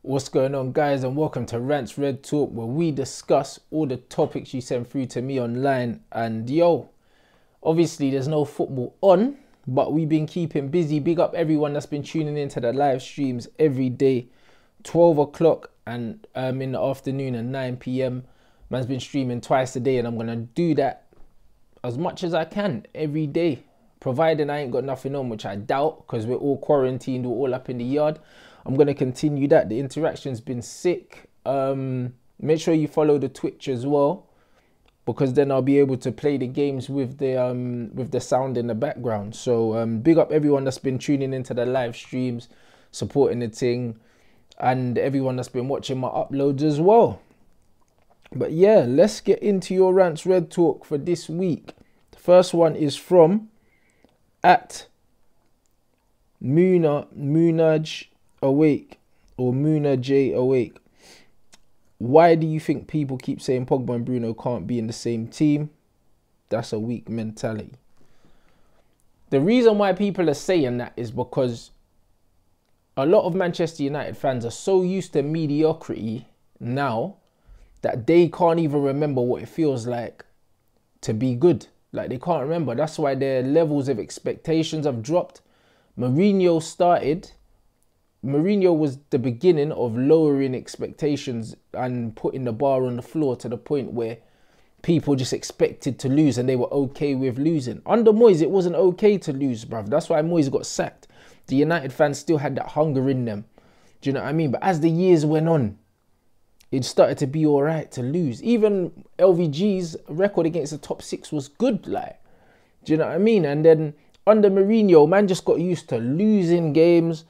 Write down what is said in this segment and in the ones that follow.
What's going on, guys, and welcome to Rants Red Talk, where we discuss all the topics you send through to me online. And yo, obviously there's no football on, but we've been keeping busy. Big up everyone that's been tuning into the live streams every day, 12 o'clock and in the afternoon and 9 p.m. Man's been streaming twice a day, and I'm gonna do that as much as I can every day, providing I ain't got nothing on, which I doubt, because we're all quarantined, we're all up in the yard. I'm going to continue that. The interaction's been sick. Make sure you follow the Twitch as well, because then I'll be able to play the games with the sound in the background. So big up everyone that's been tuning into the live streams, supporting the thing, and everyone that's been watching my uploads as well. But yeah, let's get into your Rants Red Talk for this week. The first one is from @Munaj Awake or Muna J Awake. Why do you think people keep saying Pogba and Bruno can't be in the same team? That's a weak mentality. The reason why people are saying that is because a lot of Manchester United fans are so used to mediocrity now that they can't even remember what it feels like to be good. Like, they can't remember. That's why their levels of expectations have dropped. Mourinho was the beginning of lowering expectations and putting the bar on the floor to the point where people just expected to lose and they were okay with losing. Under Moyes, it wasn't okay to lose, bruv. That's why Moyes got sacked. The United fans still had that hunger in them. Do you know what I mean? But as the years went on, it started to be all right to lose. Even LVG's record against the top six was good, like. Do you know what I mean? And then under Mourinho, man just got used to losing games,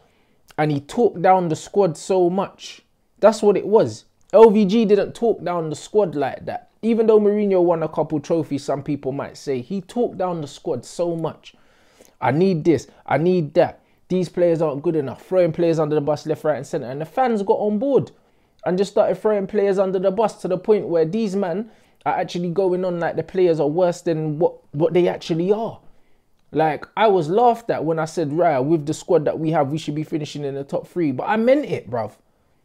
and he talked down the squad so much. That's what it was. LVG didn't talk down the squad like that. Even though Mourinho won a couple trophies, some people might say, he talked down the squad so much. I need this, I need that. These players aren't good enough. Throwing players under the bus left, right and centre. And the fans got on board and just started throwing players under the bus to the point where these men are actually going on like the players are worse than what they actually are. Like, I was laughed at when I said, right, with the squad that we have, we should be finishing in the top three. But I meant it, bruv.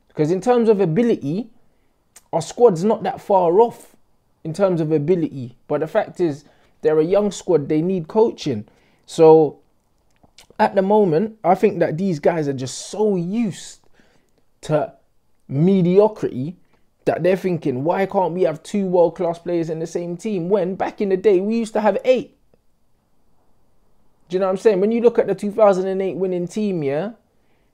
Because in terms of ability, our squad's not that far off in terms of ability. But the fact is, they're a young squad. They need coaching. So, at the moment, I think that these guys are just so used to mediocrity that they're thinking, why can't we have two world-class players in the same team? When, back in the day, we used to have 8. Do you know what I'm saying? When you look at the 2008 winning team, yeah,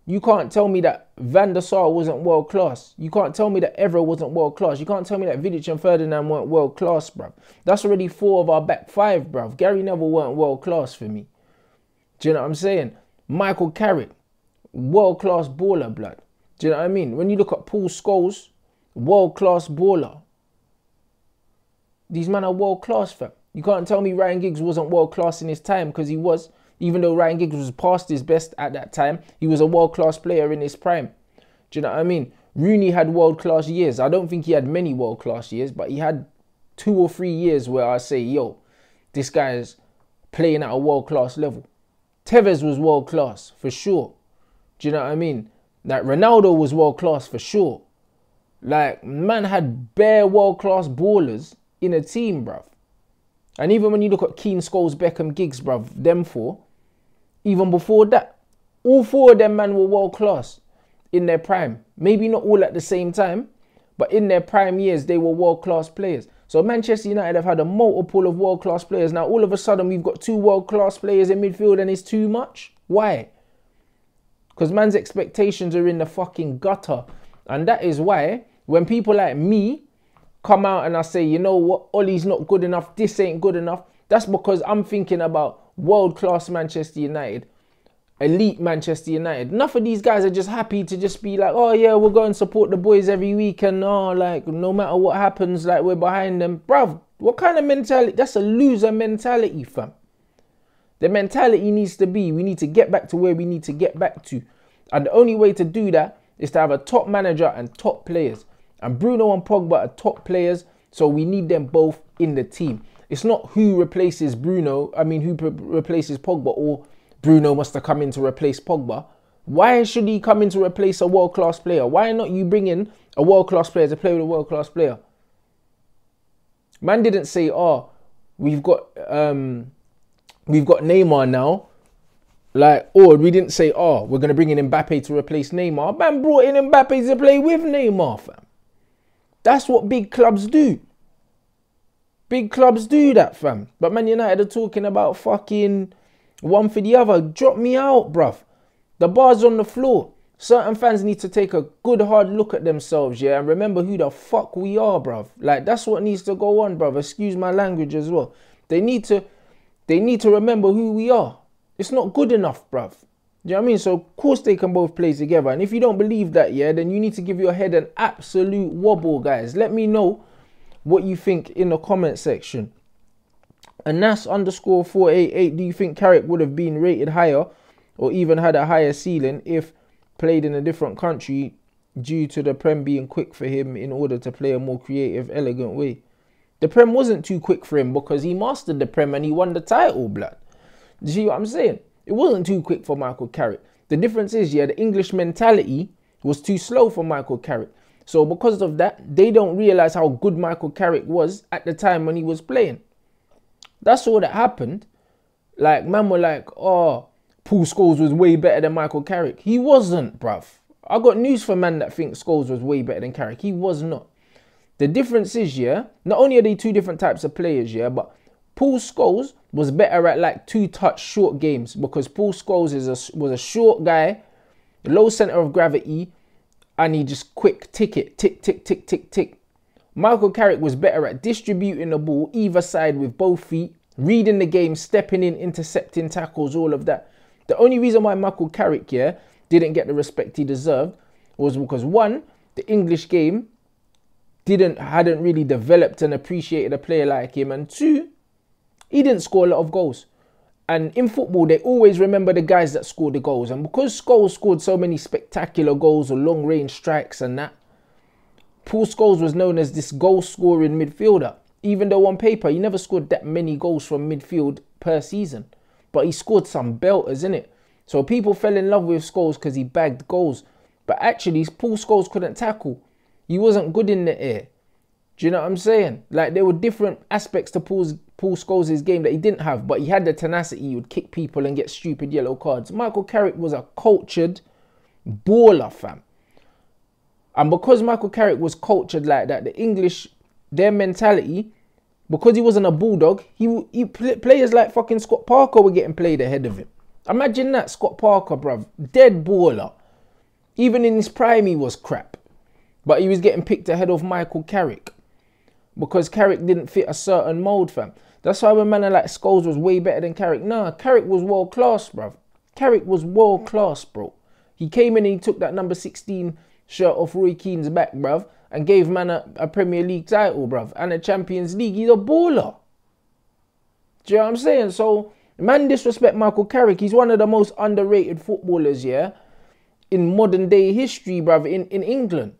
you can't tell me that Van der Sar wasn't world class. You can't tell me that Evra wasn't world class. You can't tell me that Vidic and Ferdinand weren't world class, bruv. That's already 4 of our back 5, bruv. Gary Neville weren't world class for me. Do you know what I'm saying? Michael Carrick, world class baller, blood. Do you know what I mean? When you look at Paul Scholes, world class baller. These men are world class, fam. You can't tell me Ryan Giggs wasn't world-class in his time, because he was. Even though Ryan Giggs was past his best at that time, he was a world-class player in his prime. Do you know what I mean? Rooney had world-class years. I don't think he had many world-class years, but he had 2 or 3 years where I say, yo, this guy is playing at a world-class level. Tevez was world-class, for sure. Do you know what I mean? Like, Ronaldo was world-class, for sure. Like, man had bare world-class ballers in a team, bruv. And even when you look at Keane, Scholes, Beckham, Giggs, bruv, them 4, even before that, all 4 of them, man, were world-class in their prime. Maybe not all at the same time, but in their prime years, they were world-class players. So Manchester United have had a multiple of world-class players. Now, all of a sudden, we've got 2 world-class players in midfield, and it's too much. Why? Because man's expectations are in the fucking gutter. And that is why, when people like me come out and I say, you know what, Ollie's not good enough, this ain't good enough, that's because I'm thinking about world-class Manchester United, elite Manchester United. Enough of these guys are just happy to just be like, oh yeah, we'll go and support the boys every week, and oh, like, no matter what happens, like, we're behind them. Bruv, what kind of mentality? That's a loser mentality, fam. The mentality needs to be, we need to get back to where we need to get back to. And the only way to do that is to have a top manager and top players. And Bruno and Pogba are top players, so we need them both in the team. It's not who replaces Bruno, who replaces Pogba, or Bruno must have come in to replace Pogba. Why should he come in to replace a world-class player? Why not you bring in a world-class player to play with a world-class player? Man didn't say, oh, we've got Neymar now. Like, or we didn't say, oh, we're going to bring in Mbappe to replace Neymar. Man brought in Mbappe to play with Neymar, fam. That's what big clubs do. Big clubs do that, fam. But Man United are talking about fucking one for the other. Drop me out, bruv. The bar's on the floor. Certain fans need to take a good hard look at themselves, yeah, and remember who the fuck we are, bruv. Like, that's what needs to go on, bruv. Excuse my language as well. They need to remember who we are. It's not good enough, bruv. Do you know what I mean? So, of course, they can both play together. And if you don't believe that, yeah, then you need to give your head an absolute wobble, guys. Let me know what you think in the comment section. Anas_488, do you think Carrick would have been rated higher or even had a higher ceiling if played in a different country due to the Prem being quick for him in order to play a more creative, elegant way? The Prem wasn't too quick for him because he mastered the Prem and he won the title, blood. Do you see what I'm saying? It wasn't too quick for Michael Carrick. The difference is, yeah, the English mentality was too slow for Michael Carrick. So because of that, they don't realise how good Michael Carrick was at the time when he was playing. That's all that happened. Like, man were like, oh, Paul Scholes was way better than Michael Carrick. He wasn't, bruv. I got news for man that thinks Scholes was way better than Carrick. He was not. The difference is, yeah, not only are they two different types of players, yeah, but Paul Scholes was better at like two-touch short games because Paul Scholes was a short guy, low centre of gravity, and he just quick tick it, tick, tick, tick, tick, tick. Michael Carrick was better at distributing the ball either side with both feet, reading the game, stepping in, intercepting tackles, all of that. The only reason why Michael Carrick, yeah, didn't get the respect he deserved was because, one, the English game hadn't really developed and appreciated a player like him, and two, he didn't score a lot of goals. And in football, they always remember the guys that scored the goals. And because Scholes scored so many spectacular goals or long-range strikes and that, Paul Scholes was known as this goal-scoring midfielder. Even though on paper, he never scored that many goals from midfield per season. But he scored some belters, innit? So people fell in love with Scholes because he bagged goals. But actually, Paul Scholes couldn't tackle. He wasn't good in the air. Do you know what I'm saying? Like, there were different aspects to Paul Scholes' game that he didn't have, but he had the tenacity. He would kick people and get stupid yellow cards. Michael Carrick was a cultured baller, fam. And because Michael Carrick was cultured like that, the English, their mentality, because he wasn't a bulldog, players like fucking Scott Parker were getting played ahead of him. Imagine that, Scott Parker, bruv. Dead baller. Even in his prime, he was crap. But he was getting picked ahead of Michael Carrick. Because Carrick didn't fit a certain mould, fam. That's why when man like Scholes was way better than Carrick. Nah, Carrick was world class, bruv. Carrick was world class, bro. He came in and he took that number 16 shirt off Roy Keane's back, bruv, and gave man a Premier League title, bruv, and a Champions League. He's a baller. Do you know what I'm saying? So, man disrespect Michael Carrick. He's one of the most underrated footballers, yeah, in modern day history, bruv, in England.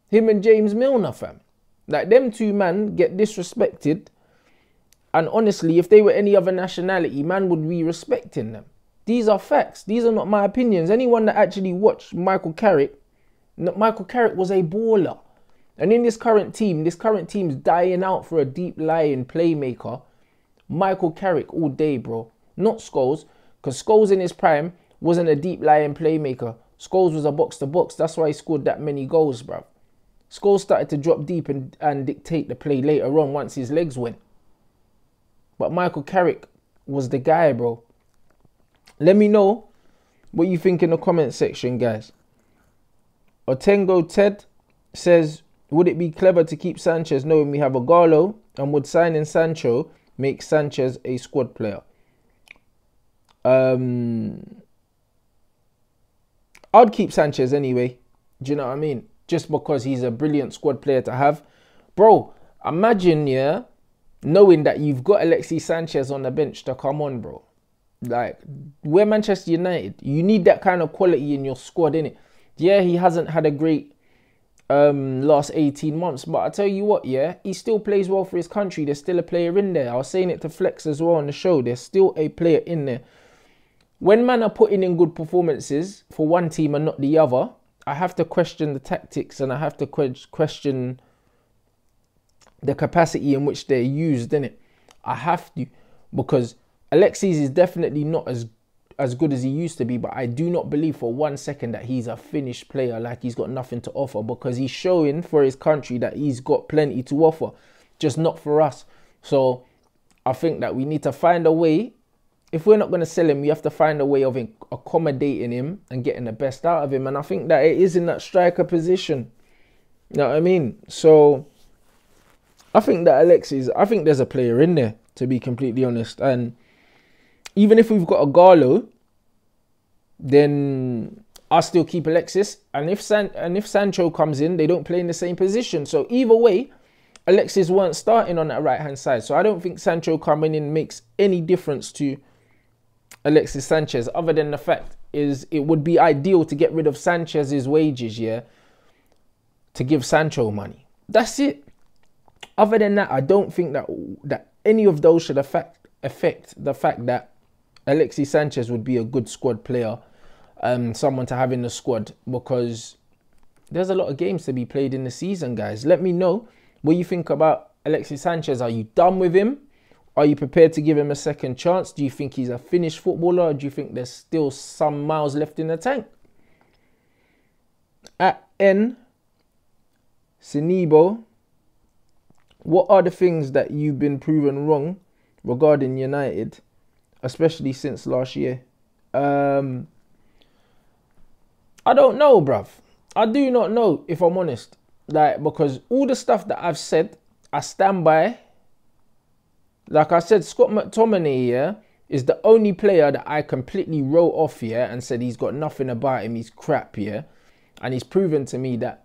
Him and James Milner, fam. Like, them two man get disrespected. And honestly, if they were any other nationality, man would be respecting them. These are facts. These are not my opinions. Anyone that actually watched Michael Carrick was a baller. And in this current team's dying out for a deep-lying playmaker. Michael Carrick all day, bro. Not Scholes. Because Scholes in his prime wasn't a deep-lying playmaker. Scholes was a box-to-box. That's why he scored that many goals, bro. Scholes started to drop deep and dictate the play later on once his legs went. But Michael Carrick was the guy, bro. Let me know what you think in the comment section, guys. Otengo Ted says, would it be clever to keep Sanchez knowing we have a Garlo? And would signing Sancho make Sanchez a squad player? I'd keep Sanchez anyway. Do you know what I mean? Just because he's a brilliant squad player to have. Bro, imagine, yeah, knowing that you've got Alexis Sanchez on the bench to come on, bro. Like, we're Manchester United. You need that kind of quality in your squad, innit? Yeah, he hasn't had a great last 18 months. But I tell you what, yeah, he still plays well for his country. There's still a player in there. I was saying it to Flex as well on the show. There's still a player in there. when man are putting in good performances for one team and not the other, I have to question the tactics and I have to question the capacity in which they're used, innit? I have to, because Alexis is definitely not as good as he used to be, but I do not believe for 1 second that he's a finished player, like he's got nothing to offer, because he's showing for his country that he's got plenty to offer, just not for us. So I think that we need to find a way. If we're not going to sell him, we have to find a way of accommodating him and getting the best out of him. And I think that it is in that striker position. You know what I mean? So I think that Alexis, I think there's a player in there, to be completely honest. And even if we've got a Garlo, then I'll still keep Alexis. And if Sancho comes in, they don't play in the same position. So either way, Alexis weren't starting on that right-hand side. So I don't think Sancho coming in makes any difference to Alexis Sanchez, other than the fact is it would be ideal to get rid of Sanchez's wages, yeah, to give Sancho money. That's it. Other than that, I don't think that any of those should affect the fact that Alexis Sanchez would be a good squad player, someone to have in the squad, because there's a lot of games to be played in the season, guys. Let me know what you think about Alexis Sanchez. Are you done with him? Are you prepared to give him a second chance? Do you think he's a finished footballer, or do you think there's still some miles left in the tank? At N Sinibo, what are the things that you've been proven wrong regarding United, especially since last year? I don't know, bruv. I do not know, if I'm honest. Like, because all the stuff that I've said, I stand by. Like I said, Scott McTominay, yeah, is the only player that I completely wrote off, yeah, and said he's got nothing about him, he's crap, yeah. And he's proven to me that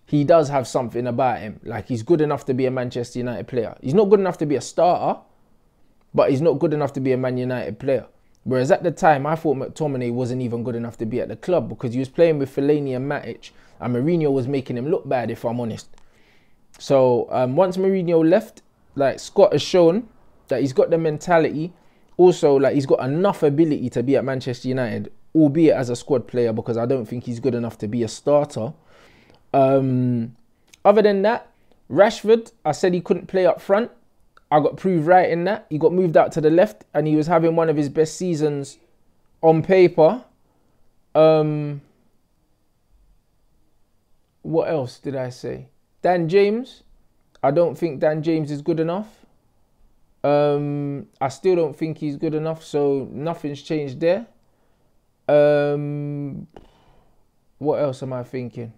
he does have something about him. Like, he's good enough to be a Manchester United player. He's not good enough to be a starter, but he's not good enough to be a Man United player. Whereas at the time, I thought McTominay wasn't even good enough to be at the club, because he was playing with Fellaini and Matic, and Mourinho was making him look bad, if I'm honest. So once Mourinho left, like, Scott has shown that he's got the mentality. Also, like, he's got enough ability to be at Manchester United, albeit as a squad player, because I don't think he's good enough to be a starter. Other than that, Rashford, I said he couldn't play up front. I got proved right in that. He got moved out to the left, and he was having one of his best seasons on paper. What else did I say? Dan James, I don't think Dan James is good enough. I still don't think he's good enough, so nothing's changed there. What else am I thinking?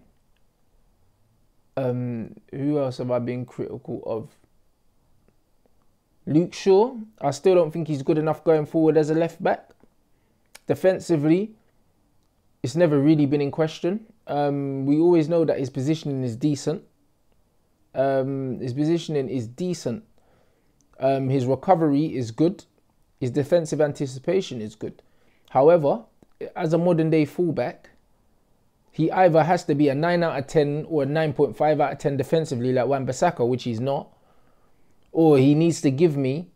Who else have I been critical of? Luke Shaw, I still don't think he's good enough going forward as a left back. Defensively, it's never really been in question. We always know that his positioning is decent. His recovery is good. His defensive anticipation is good. However, as a modern day fullback, he either has to be a 9 out of 10 or a 9.5 out of 10 defensively like Wan-Bissaka, which he's not. Or he needs to give me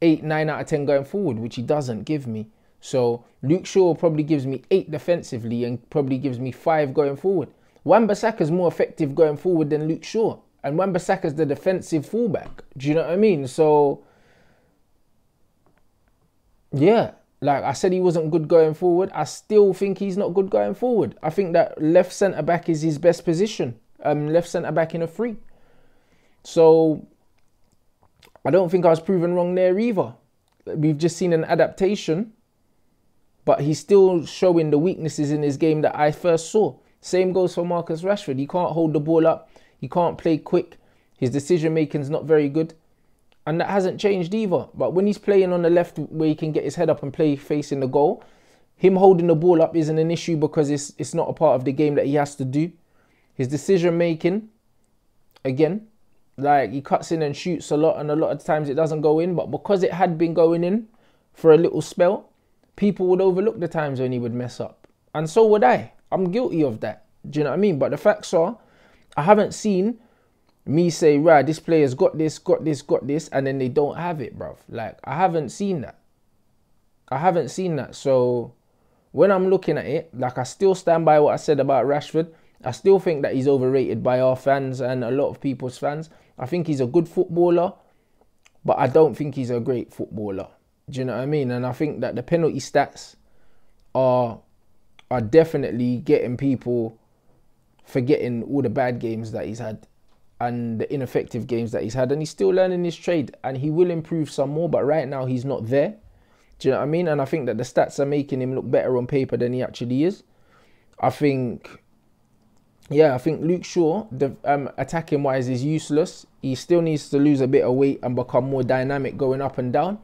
8, 9 out of 10 going forward, which he doesn't give me. So Luke Shaw probably gives me 8 defensively and probably gives me 5 going forward. Wan-Bissaka's more effective going forward than Luke Shaw. And Wan-Bissaka's the defensive fullback. Do you know what I mean? So, yeah. Like I said, he wasn't good going forward. I still think he's not good going forward. I think that left centre-back is his best position. Left centre-back in a free. So, I don't think I was proven wrong there either. We've just seen an adaptation. But he's still showing the weaknesses in his game that I first saw. Same goes for Marcus Rashford. He can't hold the ball up. He can't play quick. His decision-making is not very good. And that hasn't changed either. But when he's playing on the left where he can get his head up and play facing the goal, him holding the ball up isn't an issue because it's not a part of the game that he has to do. His decision-making, again, like he cuts in and shoots a lot, and a lot of times it doesn't go in. But because it had been going in for a little spell, people would overlook the times when he would mess up. And so would I. I'm guilty of that. Do you know what I mean? But the facts are, I haven't seen me say, right, this player's got this, and then they don't have it, bruv. Like, I haven't seen that. I haven't seen that. So when I'm looking at it, like, I still stand by what I said about Rashford. I still think that he's overrated by our fans and a lot of people's fans. I think he's a good footballer, but I don't think he's a great footballer. Do you know what I mean? And I think that the penalty stats are definitely getting people forgetting all the bad games that he's had and the ineffective games that he's had. And he's still learning his trade, and he will improve some more, but right now he's not there. Do you know what I mean? And I think that the stats are making him look better on paper than he actually is. I think Luke Shaw, attacking wise, is useless. He still needs to lose a bit of weight and become more dynamic going up and down.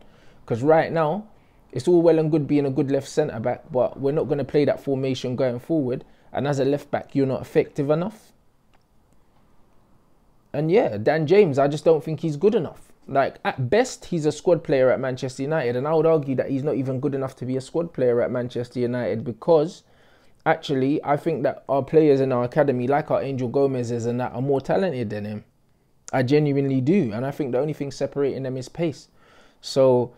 Because right now, it's all well and good being a good left centre back, but we're not going to play that formation going forward. And as a left back, you're not effective enough. And yeah, Dan James, I just don't think he's good enough. Like, at best, he's a squad player at Manchester United. And I would argue that he's not even good enough to be a squad player at Manchester United, because actually, I think that our players in our academy, like our Angel Gomez's and that, are more talented than him. I genuinely do. And I think the only thing separating them is pace. So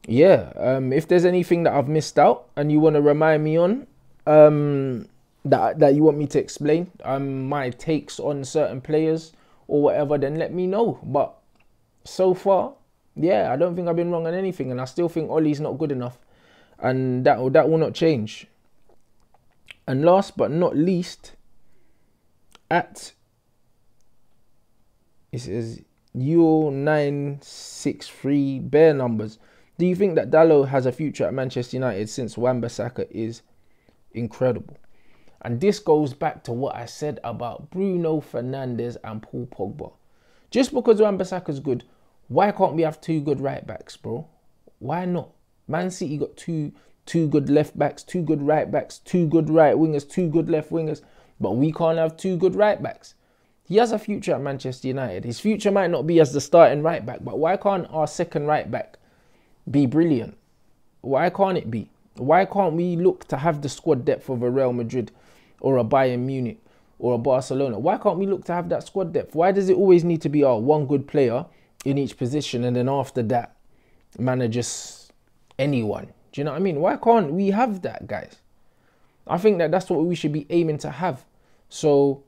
yeah, if there's anything that I've missed out and you want to remind me on, that you want me to explain, my takes on certain players or whatever, then let me know. But so far, yeah, I don't think I've been wrong on anything, and I still think Ollie's not good enough, and that will not change. And last but not least, it says Euro963 bare numbers. Do you think that Dalot has a future at Manchester United, since Wan-Bissaka is incredible? And this goes back to what I said about Bruno Fernandes and Paul Pogba. Just because Wan-Bissaka's good, why can't we have two good right backs, bro? Why not? Man City got two good left backs, two good right backs, two good right wingers, two good left wingers, but we can't have two good right backs. He has a future at Manchester United. His future might not be as the starting right back, but why can't our second right back be brilliant? Why can't it be? Why can't we look to have the squad depth of a Real Madrid or a Bayern Munich or a Barcelona? Why can't we look to have that squad depth? Why does it always need to be our one good player in each position, and then after that, manage anyone? Do you know what I mean? Why can't we have that, guys? I think that that's what we should be aiming to have. So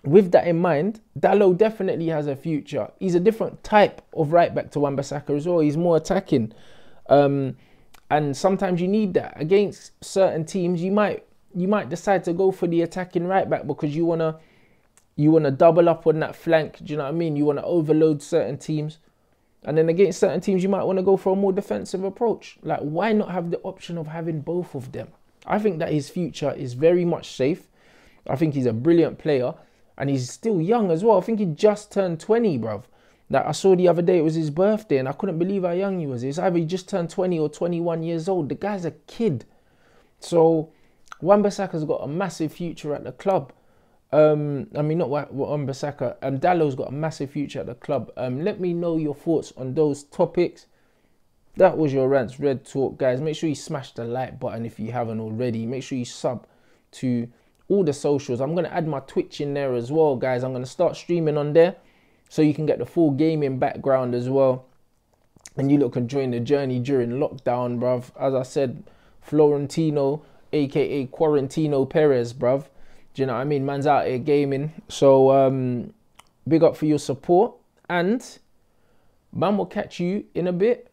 with that in mind, Dalot definitely has a future. He's a different type of right back to Wan-Bissaka as well. He's more attacking. And sometimes you need that. Against certain teams, you might decide to go for the attacking right back because you wanna double up on that flank. Do you know what I mean? You want to overload certain teams. And then against certain teams, you might want to go for a more defensive approach. Like, why not have the option of having both of them? I think that his future is very much safe. I think he's a brilliant player. And he's still young as well. I think he just turned 20, bruv. Like, I saw the other day, it was his birthday, and I couldn't believe how young he was. It's either he just turned 20 or 21 years old. The guy's a kid. So Wan-Bissaka's got a massive future at the club. I mean, not Wan-Bissaka. Dalot's got a massive future at the club. Let me know your thoughts on those topics. That was your Rants Red Talk, guys. Make sure you smash the like button if you haven't already. Make sure you sub to all the socials. I'm going to add my Twitch in there as well, guys. I'm going to start streaming on there so you can get the full gaming background as well. And you lot can join the journey during lockdown, bruv. As I said, Florentino, a.k.a. Quarantino Perez, bruv. Do you know what I mean? Man's out here gaming. So, big up for your support. And man will catch you in a bit.